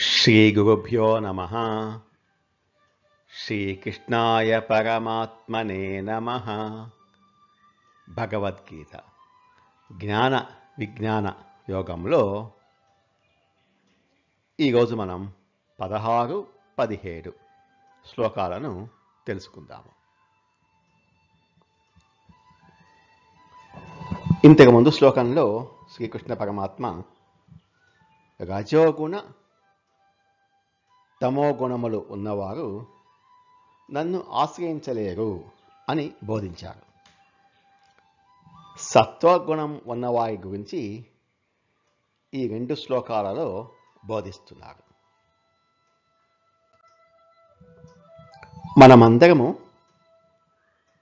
శ్రీగురుభ్యో నమః. శ్రీకృష్ణాయ పరమాత్మనే నమః. భగవద్గీత జ్ఞాన విజ్ఞాన యోగంలో ఈరోజు మనం 16, 17 శ్లోకాలను తెలుసుకుందాము. ఇంతకుముందు శ్లోకంలో శ్రీకృష్ణ పరమాత్మ రజోగుణ తమో గుణములు ఉన్నవారు నన్ను ఆశ్రయించలేరు అని బోధించారు. సత్వగుణం ఉన్నవారి గురించి ఈ 2 శ్లోకాలలో బోధిస్తున్నారు. మనమందరము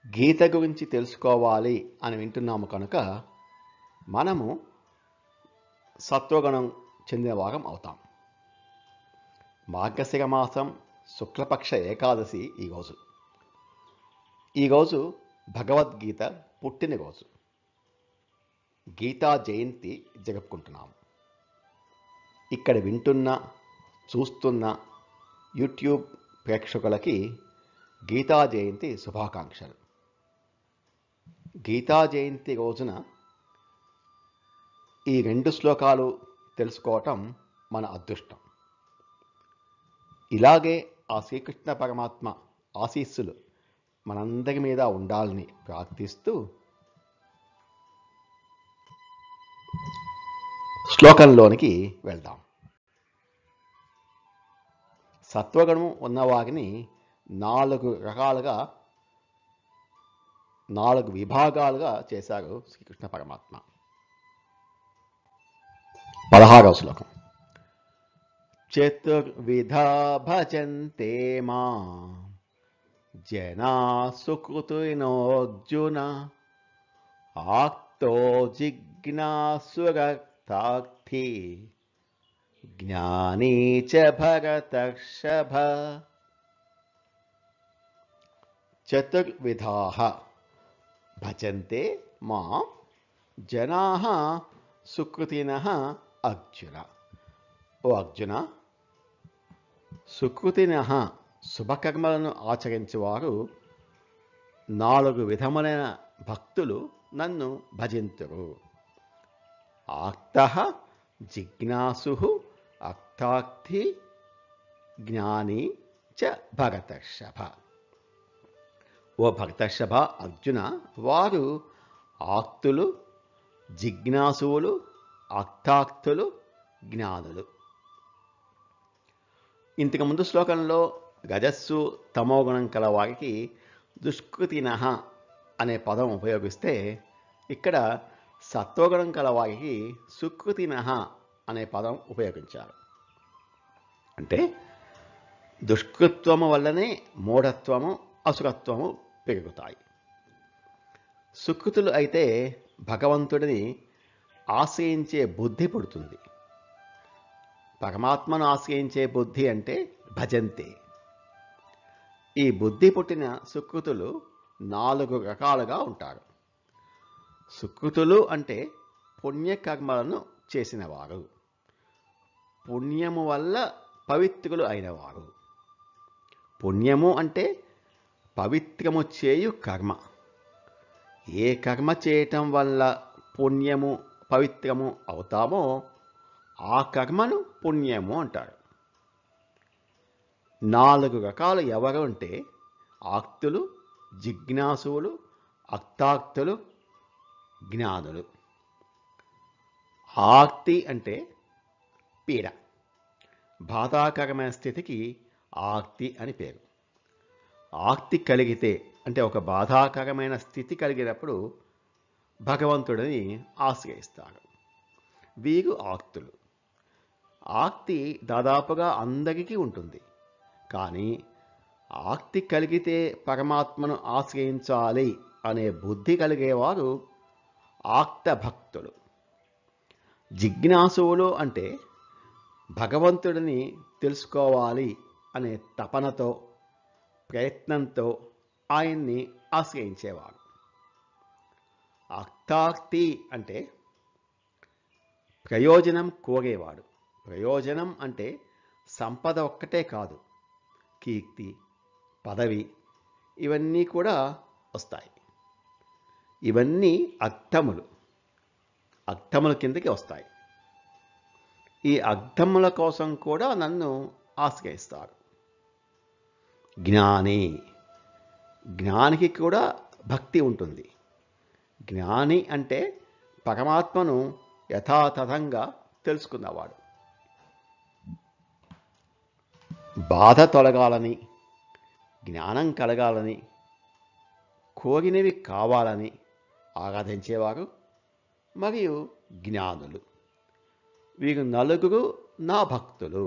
గీత గురించి తెలుసుకోవాలి అని వింటున్నాము కనుక మనము సత్వగుణం చెందిన వారం అవుతాం. మార్గశిర మాసం శుక్లపక్ష ఏకాదశి ఈరోజు భగవద్గీత పుట్టినరోజు, గీతా జయంతి జరుపుకుంటున్నాము. ఇక్కడ వింటున్న చూస్తున్న యూట్యూబ్ ప్రేక్షకులకి గీతా జయంతి శుభాకాంక్షలు. గీతా జయంతి రోజున ఈ 2 శ్లోకాలు తెలుసుకోవటం మన అదృష్టం. ఇలాగే ఆ శ్రీకృష్ణ పరమాత్మ ఆశీస్సులు మనందరి మీద ఉండాలని ప్రార్థిస్తూ శ్లోకంలోనికి వెళ్దాం. సత్వగుణం ఉన్నవారిని 4 విభాగాలుగా చేశారు శ్రీకృష్ణ పరమాత్మ. 16వ శ్లోకం. చతుర్విధా భజంతే మా జనా సుకృతినోర్జున ఆక్తో జిజ్ఞాసురర్థార్థి జ్ఞానీ చ భరతర్షభ. చతుర్విధాః భజంతే మా జనాః సుకృతినః అర్జున. ఓ అర్జున, సుకృతినః శుభకర్మలను ఆచరించేవారు 4 విధములైన భక్తులు నన్ను భజింతురు. ఆక్తః జిజ్ఞాసుః అర్థార్థి జ్ఞాని చ భరతర్షభ. ఓ భరతర్షభ, అర్జున, వారు ఆక్తులు, జిజ్ఞాసువులు, అర్థార్థులు, జ్ఞానులు. ఇంతకు ముందు శ్లోకంలో రజస్సు తమోగుణం కల వారికి దుష్కృతినః అనే పదం ఉపయోగిస్తే ఇక్కడ సత్వగుణం కల వారికి సుకృతినః అనే పదం ఉపయోగించారు. అంటే దుష్కృత్వము వల్లనే మూఢత్వము, అసురత్వము పెరుగుతాయి. సుకృతులు అయితే భగవంతుడిని ఆశ్రయించే బుద్ధి పుడుతుంది. పరమాత్మను ఆశ్రయించే బుద్ధి అంటే భజంతే. ఈ బుద్ధి పుట్టిన సుకృతులు 4 రకాలుగా ఉంటారు. సుకృతులు అంటే పుణ్యకర్మలను చేసినవారు, పుణ్యము వల్ల పవిత్రులు అయినవారు. పుణ్యము అంటే పవిత్రము చేయు కర్మ. ఏ కర్మ చేయటం వల్ల పుణ్యము పవిత్రము అవుతామో ఆ కర్మను పుణ్యము అంటారు. 4 రకాలు ఎవరు అంటే ఆక్తులు, జిజ్ఞాసువులు, అర్థార్థులు, జ్ఞానులు. ఆర్తి అంటే పీడ, బాధాకరమైన స్థితికి ఆర్తి అని పేరు. ఆర్తి కలిగితే అంటే ఒక బాధాకరమైన స్థితి కలిగినప్పుడు భగవంతుడిని ఆశ్రయిస్తారు. వీరు ఆర్తులు. ఆర్తి దాదాపుగా అందరికీ ఉంటుంది. కానీ ఆర్తి కలిగితే పరమాత్మను ఆశ్రయించాలి అనే బుద్ధి కలిగేవారు ఆర్త భక్తులు. జిజ్ఞాసువులు అంటే భగవంతుడిని తెలుసుకోవాలి అనే తపనతో, ప్రయత్నంతో ఆయన్ని ఆశ్రయించేవారు. అర్థార్థి అంటే ప్రయోజనం కోరేవాడు. ప్రయోజనం అంటే సంపద ఒక్కటే కాదు, కీర్తి, పదవి ఇవన్నీ కూడా వస్తాయి. ఇవన్నీ అర్థముల కిందకి వస్తాయి. ఈ అర్థముల కోసం కూడా నన్ను ఆశ్రయిస్తారు. జ్ఞానికి కూడా భక్తి ఉంటుంది. జ్ఞాని అంటే పరమాత్మను యథాతథంగా తెలుసుకున్నవాడు. బాధ తొలగాలని, జ్ఞానం కలగాలని, కోరినవి కావాలని ఆరాధించేవారు మరియు జ్ఞానులు. వీరు నలుగురు నా భక్తులు.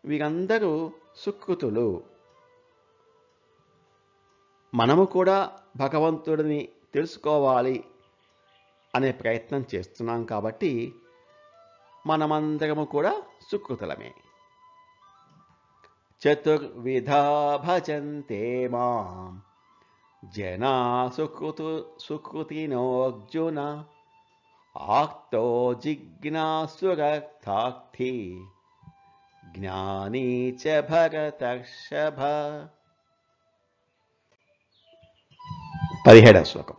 వీరందరూ సుకృతులు. మనము కూడా భగవంతుడిని తెలుసుకోవాలి అనే ప్రయత్నం చేస్తున్నాం కాబట్టి మనమందరము కూడా సుకృతులమే. చతుర్విధా భజంతే మాం జనా సుకృతినోర్జున ఆర్తో జిజ్ఞాసురర్థార్థి జ్ఞానీ చ భరతర్షభ. 17వ శ్లోకం.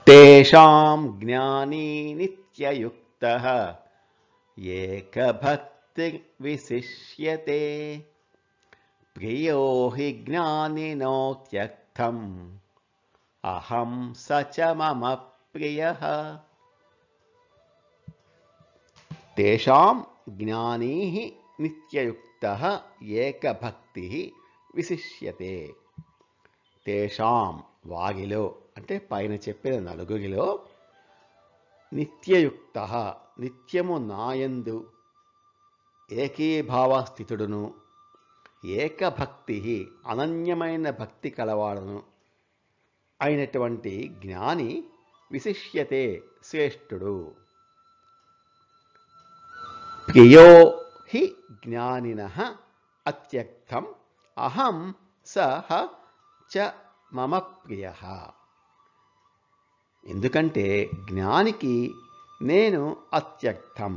తేషాం జ్ఞానీ నిత్యయుక్తః ఏకభక్తిర్ విశిష్యతే ప్రియో హి జ్ఞానినో త్యక్తం అహం స చ మమ ప్రియః. తేషాం జ్ఞానీ నిత్యయుక్తః ఏకభక్తిః విశిష్యతే. తేషాం వారిలో అంటే పైన చెప్పిన నలుగురిలో నిత్యయుక్తః నిత్యము నాయందు ఏకీభావస్థితుడును, ఏకభక్తి అనన్యమైన భక్తి కలవాడును అయినటువంటి జ్ఞాని విశిష్యతే శ్రేష్ఠుడు. ప్రియో హి జ్ఞానినః అత్యక్తం అహం సహ చ మమ ప్రియః. ఎందుకంటే జ్ఞానికి నేను అత్యక్తం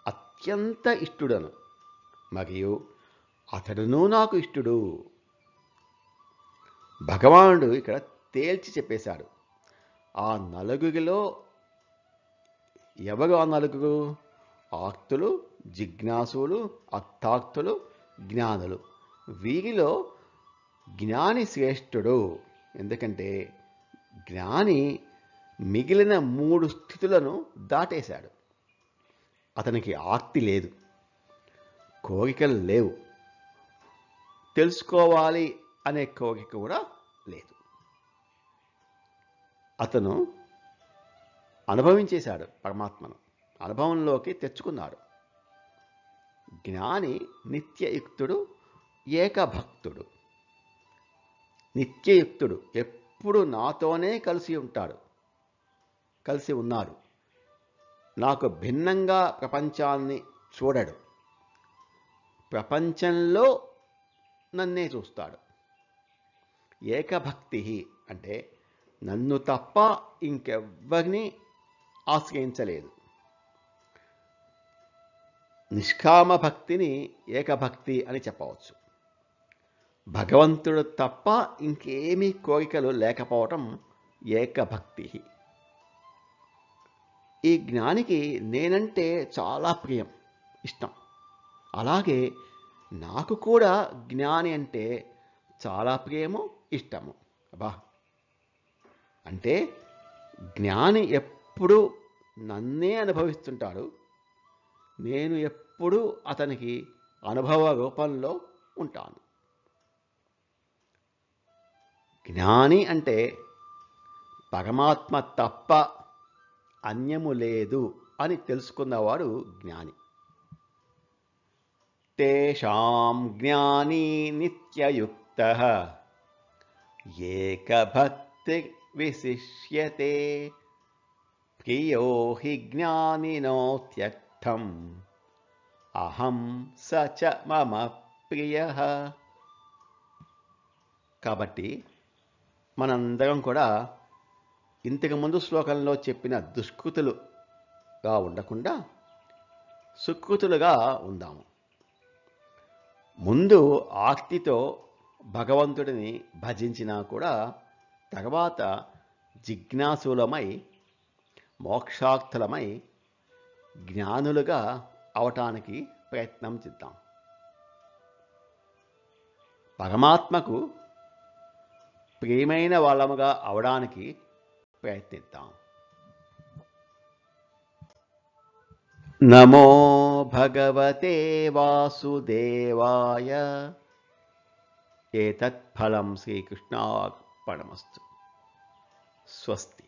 అత్యంత ఇష్టుడను మరియు అతడును నాకు ఇష్టుడు. భగవానుడు ఇక్కడ తేల్చి చెప్పేశాడు. ఆ నలుగురిలో ఎవరు ఆ నలుగురు? ఆర్తులు, జిజ్ఞాసులు, అర్థార్థులు, జ్ఞానులు. వీరిలో జ్ఞాని శ్రేష్ఠుడు. ఎందుకంటే జ్ఞాని మిగిలిన 3 స్థితులను దాటేశాడు. అతనికి ఆర్తి లేదు, కోరికలు లేవు, తెలుసుకోవాలి అనే కోరిక కూడా లేదు. అతను అనుభవించేశాడు, పరమాత్మను అనుభవంలోకి తెచ్చుకున్నాడు. జ్ఞాని నిత్యయుక్తుడు, ఏకభక్తుడు. నిత్యయుక్తుడు ఎప్పుడు నాతోనే కలిసి ఉన్నాడు. నాకు భిన్నంగా ప్రపంచాన్ని చూడడు. ప్రపంచంలో నన్నే చూస్తాడు. ఏకభక్తి అంటే నన్ను తప్ప ఇంకెవ్వరిని ఆశ్రయించలేదు. నిష్కామ భక్తిని ఏకభక్తి అని చెప్పవచ్చు. భగవంతుడు తప్ప ఇంకేమీ కోరికలు లేకపోవటం ఏకభక్తి. ఈ జ్ఞానికి నేనంటే చాలా ప్రియం, ఇష్టం. అలాగే నాకు కూడా జ్ఞాని అంటే చాలా ప్రియము, ఇష్టము. అబ్బా, అంటే జ్ఞాని ఎప్పుడూ నన్నే అనుభవిస్తుంటాడు. నేను ఎప్పుడూ అతనికి అనుభవ రూపంలో ఉంటాను. జ్ఞాని అంటే పరమాత్మ తప్ప అన్యము లేదు అని తెలుసుకున్నవాడు జ్ఞాని. తేషాం జ్ఞానీ నిత్యయుక్తః ఏకభక్తి విశిష్యతే ప్రియో హి జ్ఞానినో త్యక్తం అహం స చ మమ ప్రియః. కాబట్టి మనందరం కూడా ఇంతకుముందు శ్లోకంలో చెప్పిన దుష్కృతులుగా ఉండకుండా సుకృతులుగా ఉందాము. ముందు ఆర్తితో భగవంతుడిని భజించినా కూడా తర్వాత జిజ్ఞాసులమై మోక్షార్థులమై జ్ఞానులుగా అవటానికి ప్రయత్నం చేద్దాం. పరమాత్మకు ప్రియమైన వాళ్ళముగా అవడానికి ప్రయత్నిద్దాం. నమో భగవతే వాసుదేవాయ. ఏతత్ ఫలం శ్రీకృష్ణార్పణమస్తు. స్వస్తి.